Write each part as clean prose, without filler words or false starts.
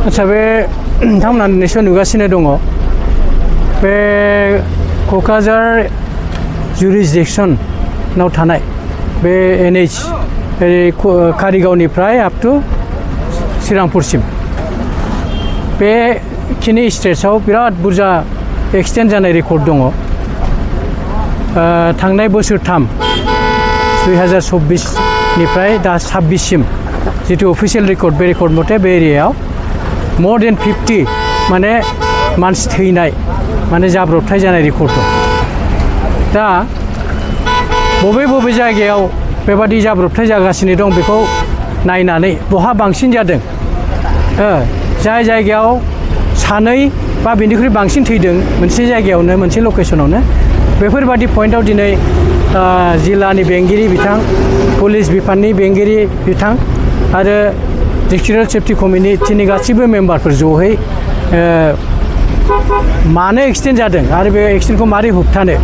आच्छा बे नोंथांमोना निस्सय नुगासिनो दङ बे क'क्राझार जुरिसडिक्सनाव थानाय बे NH कारिगावनिफ्राय आप टु श्रीरामपुरसिम बेखिनि स्ट्रेचआव बिराद बुरजा एक्सटेन्ड जानाय रेकर्ड दङ थांनाय बोसोरथाम 2024 निफ्राय दा 26 सिम जितु अफिसियेल रेकर्ड बे रेकर्ड मथे बे एरियायाव more than 50 माने मानसि थैनाय माने जाब्रबथाय जानाय रेकर्ड दं दा बबे जायगायाव बेबादि जाब्रबथाय जागासिनो दं बेखौ नायनानै बहा बांसिन जादों जाय जायगायाव सानै बा बेनिख्रुइ बांसिन थैदों मोनसे जायगायावनो मोनसे लकेसनावनो बेफोरबादि पइन्टआव दिनै जिल्लानि बेंगिरि बिथां पुलिस बिफाननि बेंगिरि बिथां आरो डिस्ट्रिक्ट सेफ्टि कमिटिनि गासिबो मेम्बारफोर जयै मानो एक्सिडेन्ट जादों आरो बे एक्सिडेन्टखौ मारै होबथानो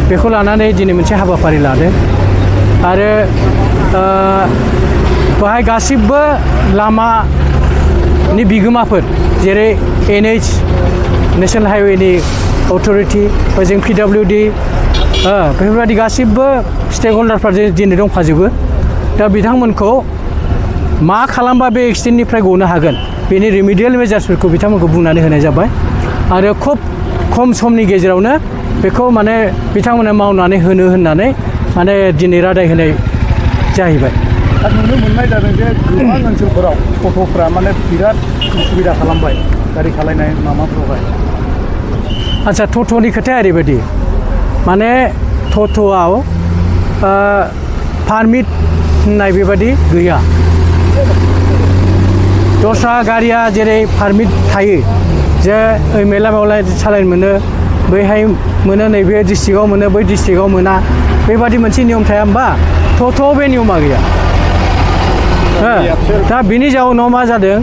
बेखौ लानानै दिनै मोनसे हाबाफारि लादों आरो बेहाय गासिबो लामानि बिगोमाफोर जेरै NH नेशनेल हाइवेनि अथरिटि ओजों PWD बेफोरबायदि गासिबो स्टेक हल्डारफ्रा दिनै दंफाजोबो दा बिथांमोनखौ मा खालामबा बे एक्सिडेन्टनिफ्राय गनो हागोन बेनि रिमिडियेल मेजार्सफोरखौ बिथांमोनखौ बुंनानै होनाय जाबाय आरो खुब खम समनि गेजेरावनो बेखौ माने बिथांमोना मावनानै होनो होननानै माने दिनै रादाय होनाय जाहैबाय नुनो मोननाय जादों जे गोबां ओनसोलफोराव ट'ट'फ्रा माने बिराद उसुबिदा खालामबाय गारि सालायनाय माबाफ्रावहाय आच्छा ट'ट'नि खोथाया ओरैबायदि माने ट'ट'आव पारमिट होननाय बेबादि गैया दस्रा गारिया जेरै पारमिट थायो जे ओइ मेला मेला सालायनो मोनो बैहाय मोनो नैबे डिस्ट्रिक्टआव मोनो बै डिस्ट्रिक्टआव मोना बेबादि मोनसे नियम थाया होमबा ट'ट'आव बे नियमा गैया दा बिनि जाउनाव मा जादों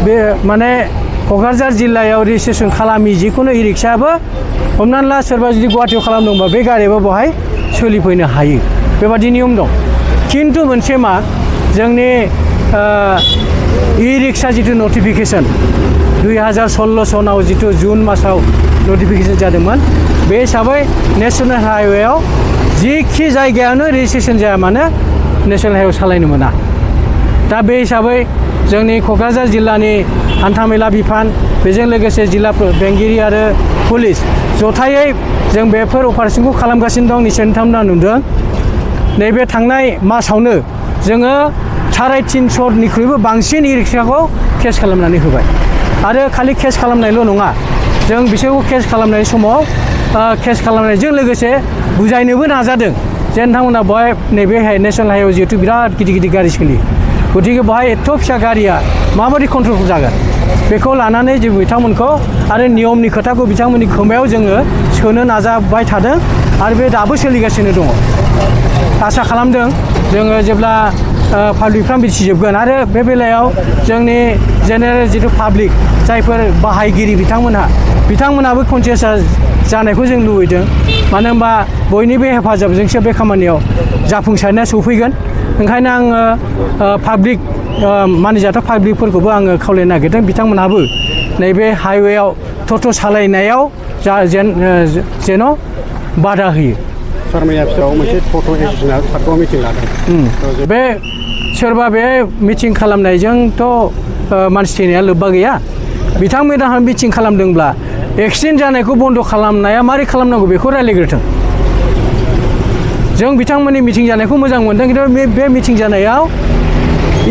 बे माने क'क्राझार जिल्लायाव रेजिस्ट्रेसन खालामि जिखुनु इ रिक्सायाबो हमनानै ला सोरबा जुदि गुवाहाटियाव खालामदोंबा बे गारियाबो बेवहाय सोलिफैनो हायो बेबादि नियम दं खिन्थु मोनसे मा जोंनि इ रिक्सा जितु नटिफिकेसन 2016 सनाव जितु जुन मासाव नटिफिकेसन जादोंमोन बे हिसाबै नेशनेल हाइवेआव जिखि जायगायावनो रेजिस्ट्रेसन जाया मानो नेशनेल हाइवे सालायनो मोना दा बे हिसाबै जोंनि क'क्राझार जिल्लानि हान्थामेला बिफान बेजों लोगोसे जिल्ला बेंगिरि आरो पुलिस जथायै जों बेफोर अपारेशनखौ खालामगासिनो दं निसय नोंथांमोना नुदों नैबे थांनाय मासावनो जोङो 350निख्रुइबो बांसिन इ रिक्साखौ केस खालामनानै होबाय आरो खालि केस खालामनायल' नङा जों बिसोरखौ केस खालामनाय समाव केस खालामनायजों लोगोसे बुजायनोबो नाजादों जे नोंथांमोना बेवहाय नैबे नेशनेल हाइवे जिहेतु बिराद गिदिर गारि सोलियो गतिके बेवहाय एथ' फिसा गारिया माबायदि कन्ट्रल जागोन बेखौ लानानै जों बिथांमोनखौ आरो नियमनि खोथाखौ बिथांमोननि खोमायाव जोङो सोनो नाजाबाय थादों आरो बे दाबो सोलिगासिनो दङ आसा खालामदों जोङो जेब्ला पाब्लिकफ्रा मिथिजोबगोन आरो बे बेलायाव जोंनि जेनेरेल जितु पाब्लिक जायफोर बाहायगिरि बिथांमोनाबो कनसियास जानायखौ जों लुबैदों मानो होनबा बयनिबो हेफाजाबजोंसो बे खामानियाव जाफुंसारनाया सौफैगोन ओंखायनो आङो पाब्लिक मानिजाथाव पाब्लिकफोरखौबो आङो खावलायनो नागिरदों बिथांमोनहाबो नैबे हाइवेआव ट'ट' सालायनायाव जेन' बादा होयो सारमैया फिसाव मोनसे ट'ट' एस'सियेसना सातगाव मिटिं लादों बे सोरबा बे मिटिं खालामनायजोंथ' मानसि थैनाया लोब्बा गैया बिथांमोनहा मिटिं खालामदोंब्ला एक्सिडेन्ट जानायखौ बन्द' खालामनाया मारै खालामनांगौ बेखौ रायज्लायग्रोथों जों बिथांमोननि मिटिं जानायखौ मोजां मोनदों खिन्थु बे मिटिं जानायाव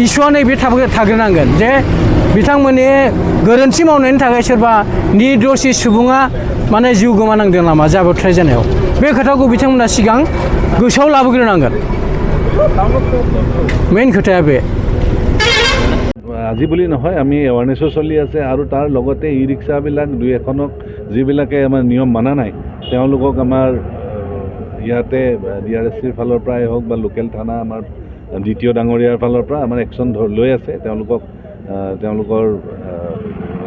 इस्युआ नैबे थाग्रोनांगोन जे बिथांमोननि गोरोन्थि मावनायनि थाखाय सोरबा निर्दोषि सुबुङा माने जिउ गोमानांदों नामा जाब्रबथाय जानायाव बे खोथाखौ बिथांमोना सिगां गोसोआव लाबोग्रोनांगोन मेइन खोथाया बे আজি বুলি নহয় আমি এৱাৰনেছো চলি আছে আৰু তাৰ লগতে ই ৰিক্সাবিলাক দুই এখনক যিবিলাকে আমাৰ নিয়ম মানা নাই তেওঁলোকক আমাৰ ইয়াতে DRSCৰ ফালৰ পৰাই হওক বা লোকেল থানা আমাৰ দ্বিতীয় ডাঙৰীয়াৰ ফালৰ পৰা আমাৰ একশ্যন লৈ আছে তেওঁলোকৰ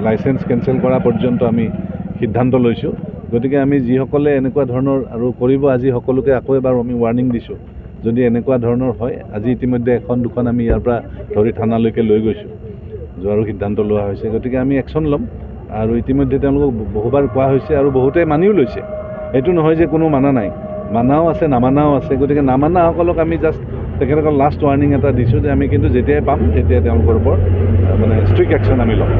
লাইচেন্স কেনচেল কৰা পৰ্যন্ত আমি সিদ্ধান্ত লৈছোঁ গতিকে আমি যিসকলে এনেকুৱা ধৰণৰ আৰু কৰিব আজি সকলোকে আকৌ এবাৰ আমি ৱাৰ্ণিং দিছোঁ যদি এনেকুৱা ধৰণৰ হয় আজি ইতিমধ্যে এখন দুখন আমি ইয়াৰ পৰা ধৰি থানালৈকে লৈ গৈছোঁ যোৱাৰো সিদ্ধান্ত লোৱা হৈছে গতিকে আমি একশ্যন ল'ম আৰু ইতিমধ্যে তেওঁলোকক বহুবাৰ কোৱা হৈছে আৰু বহুতে মানিও লৈছে এইটো নহয় যে কোনো মানা নাই মানাও আছে নামানাও আছে গতিকে নামানাসকলক আমি জাষ্ট তেখেতসকল লাষ্ট ৱাৰ্ণিং এটা দিছোঁ যে আমি কিন্তু যেতিয়াই পাম তেতিয়াই তেওঁলোকৰ ওপৰত মানে ষ্ট্ৰিক্ট একশ্যন আমি ল'ম